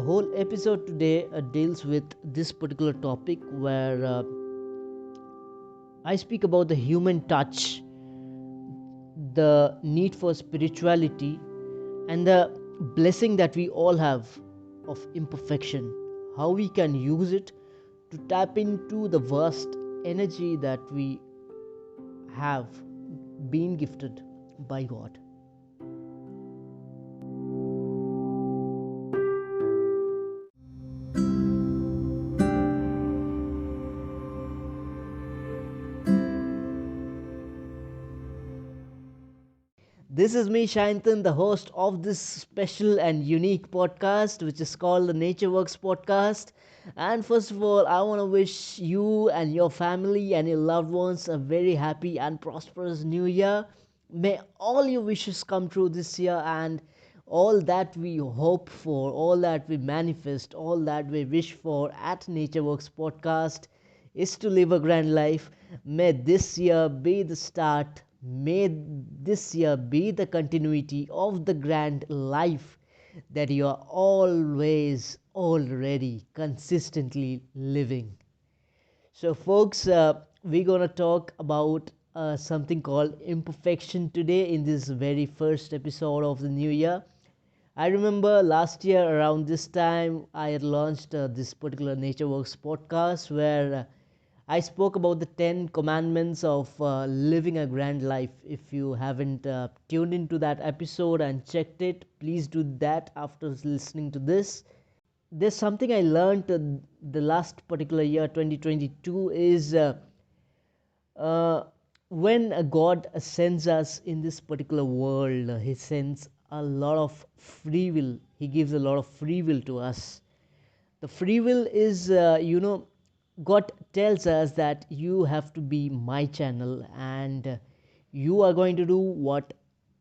whole episode today deals with this particular topic where I speak about the human touch, the need for spirituality, and the blessing that we all have of imperfection. How we can use it to tap into the vast energy that we have been gifted by God. This is me, Shayantan, the host of this special and unique podcast, which is called the Naturewalks Podcast. And first of all, I want to wish you and your family and your loved ones a very happy and prosperous new year. May all your wishes come true this year, and all that we hope for, all that we manifest, all that we wish for at Naturewalks Podcast is to live a grand life. May this year be the start. May this year be the continuity of the grand life that you are always, already, consistently living. So, folks, we're going to talk about something called imperfection today in this very first episode of the new year. I remember last year around this time, I had launched this particular NatureWorks podcast where I spoke about the 10 commandments of living a grand life. If you haven't tuned into that episode and checked it, please do that after listening to this. There's something I learned the last particular year, 2022, is uh, when God sends us in this particular world, He sends a lot of free will. He gives a lot of free will to us. The free will is, God tells us that you have to be my channel and you are going to do what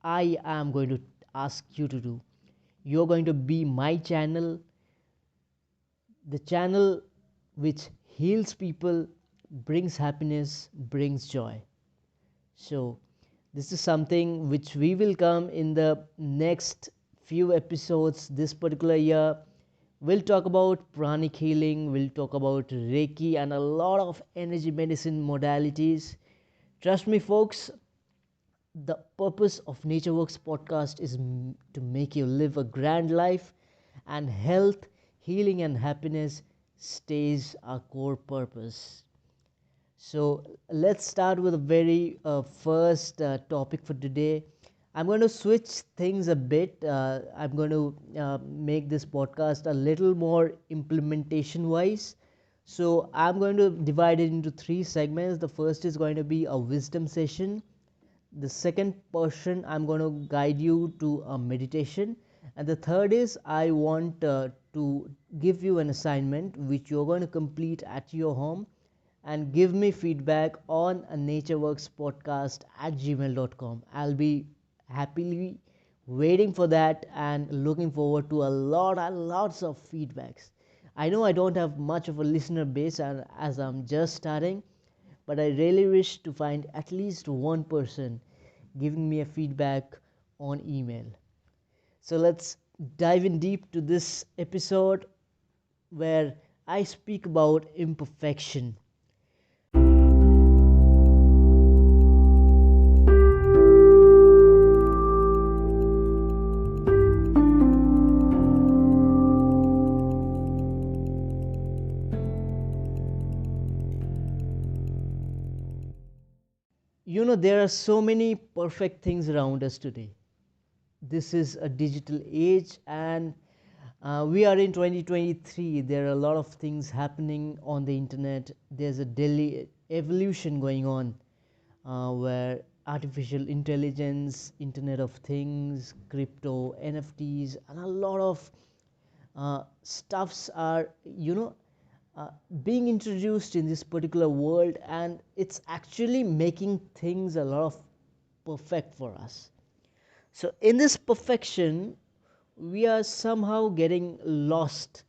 I am going to ask you to do. You're going to be my channel, the channel which heals people, brings happiness, brings joy. So, this is something which we will come in the next few episodes this particular year. We'll talk about pranic healing, we'll talk about Reiki, and a lot of energy medicine modalities. Trust me, folks, the purpose of NatureWorks podcast is to make you live a grand life, and health, healing, and happiness stays our core purpose. So let's start with the very first topic for today. I'm going to switch things a bit. I'm going to make this podcast a little more implementation wise. So I'm going to divide it into three segments. The first is going to be a wisdom session. The second portion, I'm going to guide you to a meditation. And the third is I want to give you an assignment which you're going to complete at your home and give me feedback on a natureworkspodcast at gmail.com. I'll be happily waiting for that and looking forward to a lot and lots of feedbacks. I know I don't have much of a listener base as I'm just starting, but I really wish to find at least one person giving me a feedback on email. So let's dive in deep to this episode where I speak about imperfection. You know, there are so many perfect things around us today. This is a digital age, and we are in 2023. There are a lot of things happening on the internet. There's a daily evolution going on where artificial intelligence, Internet of Things, crypto, NFTs, and a lot of stuffs are, being introduced in this particular world, and it's actually making things a lot of perfect for us. So in this perfection we are somehow getting lost.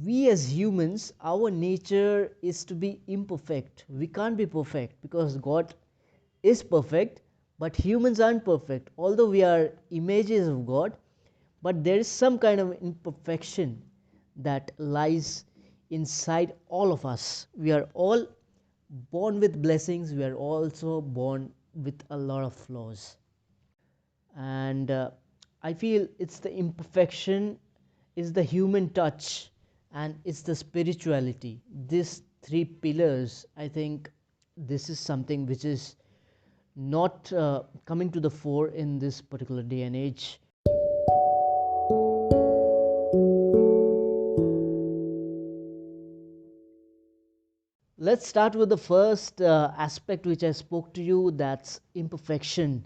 We as humans, our nature is to be imperfect. We can't be perfect because God is perfect, but humans aren't perfect. Although we are images of God, but there is some kind of imperfection that lies inside all of us. We are all born with blessings, we are also born with a lot of flaws. And I feel it's the imperfection, is the human touch, and it's the spirituality. These three pillars, I think this is something which is not coming to the fore in this particular day and age. Let's start with the first aspect which I spoke to you, that's imperfection.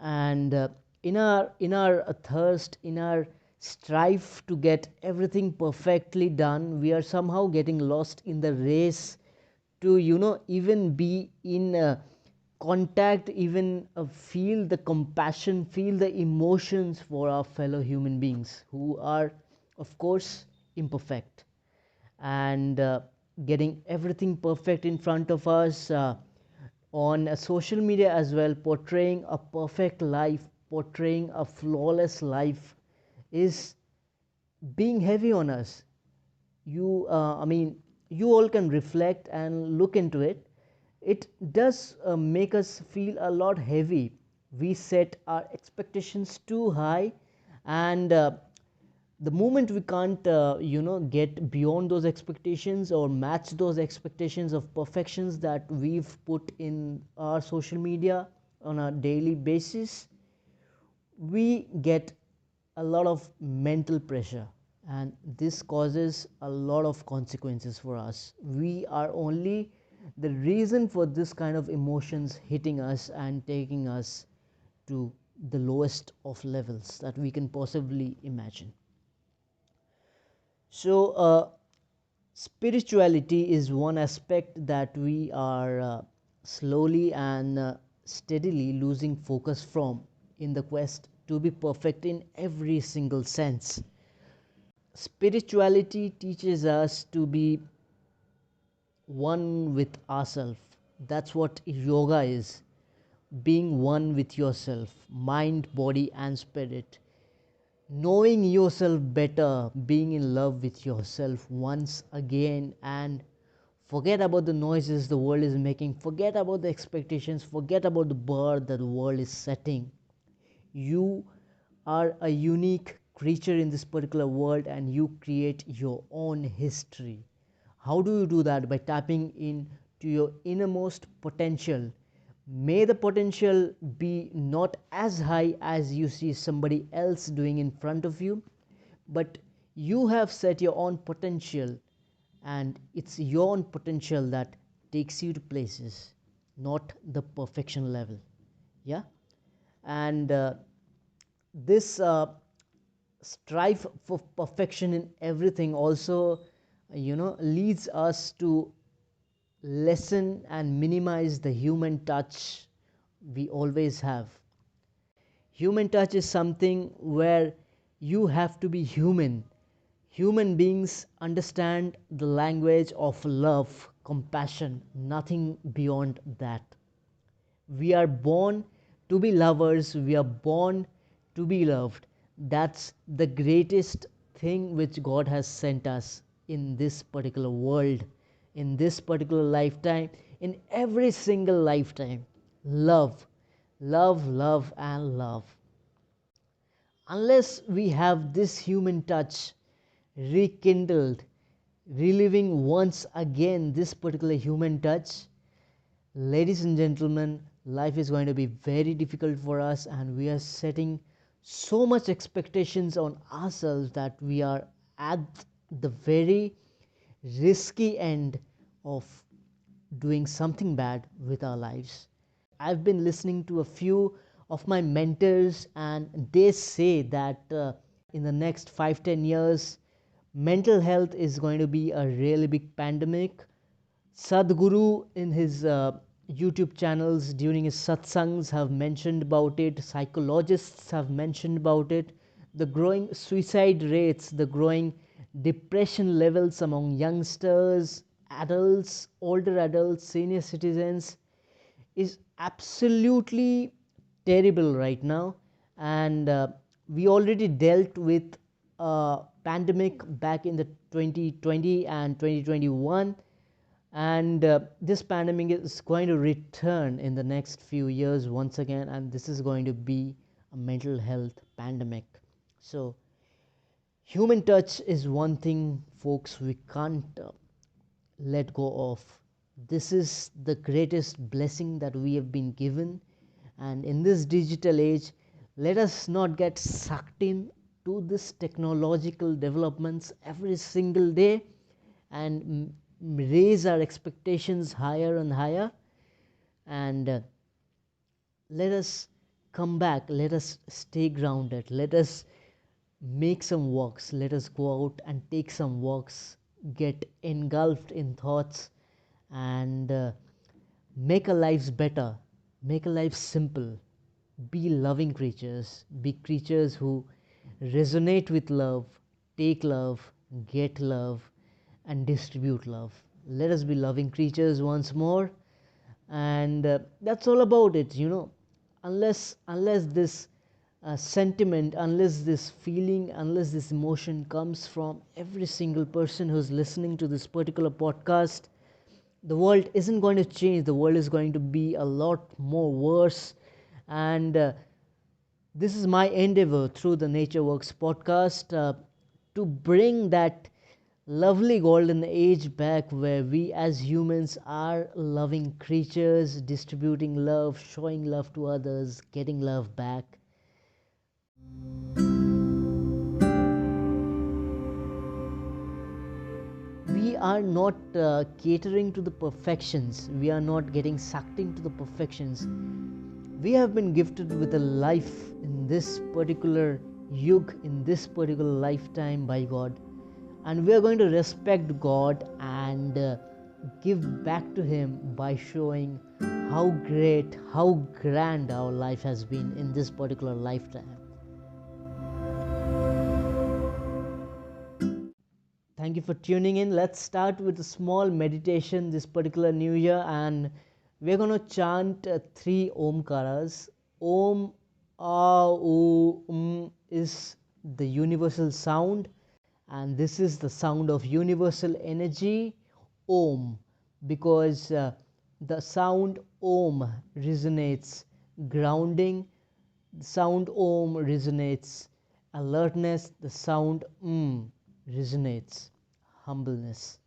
And in our thirst, in our strive to get everything perfectly done, we are somehow getting lost in the race to even be in contact, even feel the compassion, feel the emotions for our fellow human beings who are, of course, imperfect. And getting everything perfect in front of us on social media as well, portraying a perfect life, portraying a flawless life, is being heavy on us. You all can reflect and look into it. It does make us feel a lot heavy. We set our expectations too high, and the moment we can't get beyond those expectations or match those expectations of perfections that we've put in our social media on a daily basis, we get a lot of mental pressure, and this causes a lot of consequences for us. We are only the reason for this kind of emotions hitting us and taking us to the lowest of levels that we can possibly imagine. So spirituality is one aspect that we are slowly and steadily losing focus from in the quest to be perfect in every single sense. Spirituality teaches us to be one with ourselves. That's what yoga is, being one with yourself, mind, body, and spirit. Knowing yourself better, being in love with yourself once again, and forget about the noises the world is making, forget about the expectations, forget about the bar that the world is setting. You are a unique creature in this particular world, and you create your own history. How do you do that? By tapping into your innermost potential. May the potential be not as high as you see somebody else doing in front of you, but you have set your own potential, and it's your own potential that takes you to places, not the perfection level. Yeah. And this strive for perfection in everything also leads us to lessen and minimize the human touch we always have. Human touch is something where you have to be human. Human beings understand the language of love, compassion, nothing beyond that. We are born to be lovers, we are born to be loved. That's the greatest thing which God has sent us in this particular world, in this particular lifetime, in every single lifetime. Love, love, love, and love. Unless we have this human touch rekindled, reliving once again this particular human touch, ladies and gentlemen, life is going to be very difficult for us, and we are setting so much expectations on ourselves that we are at the very risky end of doing something bad with our lives. I've been listening to a few of my mentors, and they say that in the next 5-10 years, mental health is going to be a really big pandemic. Sadhguru in his YouTube channels during his satsangs have mentioned about it. Psychologists have mentioned about it. The growing suicide rates, the growing depression levels among youngsters, adults, older adults, senior citizens is absolutely terrible right now. And we already dealt with a pandemic back in the 2020 and 2021, and this pandemic is going to return in the next few years once again, and this is going to be a mental health pandemic. So human touch is one thing, folks, we can't let go of. This is the greatest blessing that we have been given, and in this digital age, let us not get sucked in to this technological developments every single day and raise our expectations higher and higher, and let us come back, let us stay grounded, let us make some walks, let us go out and take some walks, get engulfed in thoughts, and make our lives better, make our lives simple, be loving creatures, be creatures who resonate with love, take love, get love, and distribute love. Let us be loving creatures once more, and that's all about it, you know. Unless this sentiment, unless this feeling, unless this emotion comes from every single person who's listening to this particular podcast, the world isn't going to change. The world is going to be a lot more worse, and this is my endeavor through the Nature Works podcast, to bring that lovely golden age back where we as humans are loving creatures, distributing love, showing love to others, getting love back. We are not catering to the perfections, we are not getting sucked into the perfections. We have been gifted with a life in this particular yug, in this particular lifetime by God, and we are going to respect God and give back to Him by showing how great, how grand our life has been in this particular lifetime. Thank you for tuning in. Let's start with a small meditation this particular new year, and we're going to chant three omkaras. Om, A, U, is the universal sound, and this is the sound of universal energy, Om, because the sound Om resonates grounding, the sound Om resonates alertness, the sound resonates humbleness.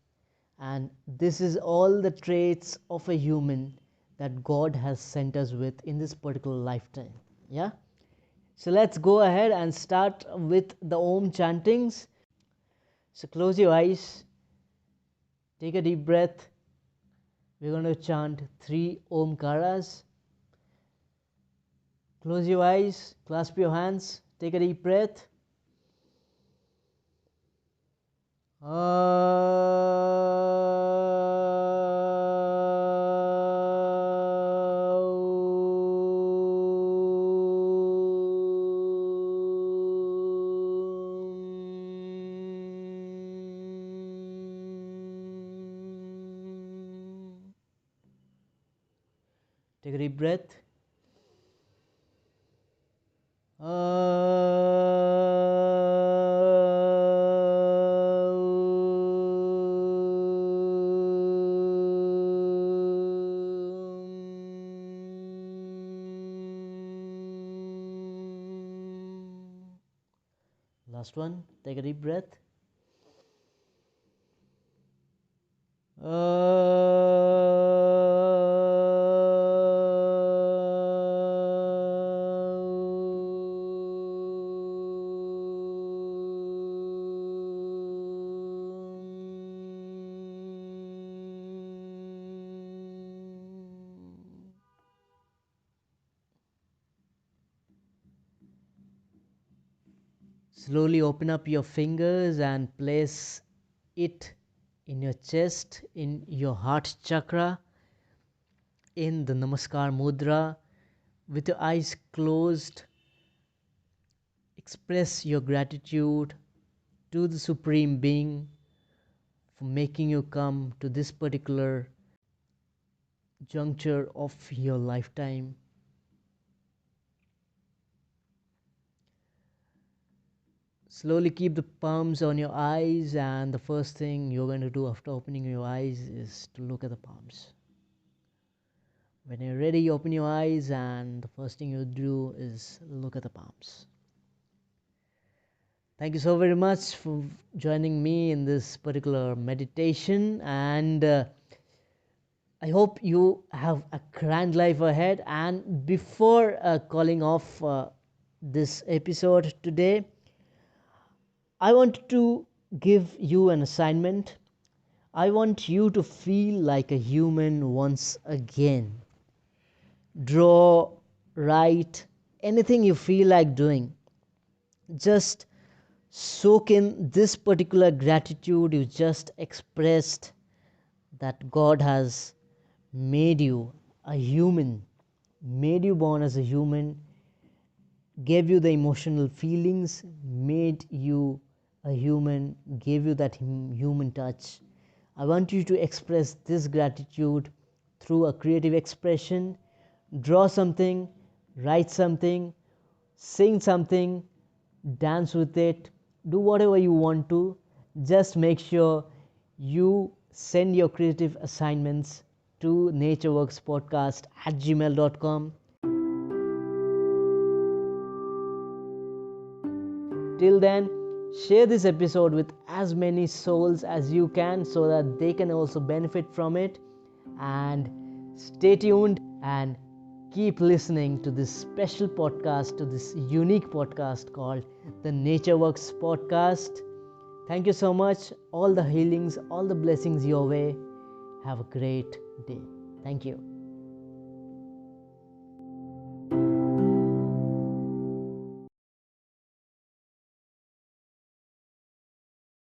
And this is all the traits of a human that God has sent us with in this particular lifetime. Yeah? So let's go ahead and start with the Om chantings. So close your eyes, take a deep breath. We're going to chant three Omkaras. Close your eyes, clasp your hands, take a deep breath. Take a deep breath. Last one, take a deep breath. Slowly open up your fingers and place it in your chest, in your heart chakra, in the Namaskar Mudra. With your eyes closed, express your gratitude to the Supreme Being for making you come to this particular juncture of your lifetime. Slowly keep the palms on your eyes, and the first thing you're going to do after opening your eyes is to look at the palms. When you're ready, you open your eyes, and the first thing you do is look at the palms. Thank you so very much for joining me in this particular meditation, and I hope you have a grand life ahead. And before calling off this episode today, I want to give you an assignment. I want you to feel like a human once again. Draw, write, anything you feel like doing. Just soak in this particular gratitude you just expressed, that God has made you a human, made you born as a human, gave you the emotional feelings, made you a human, gave you that human touch. I want you to express this gratitude through a creative expression. Draw something, write something, sing something, dance with it, do whatever you want to. Just make sure you send your creative assignments to naturewalkspodcast@gmail.com. Till then, share this episode with as many souls as you can so that they can also benefit from it. And stay tuned and keep listening to this special podcast, to this unique podcast called the Nature Works Podcast. Thank you so much. All the healings, all the blessings your way. Have a great day. Thank you.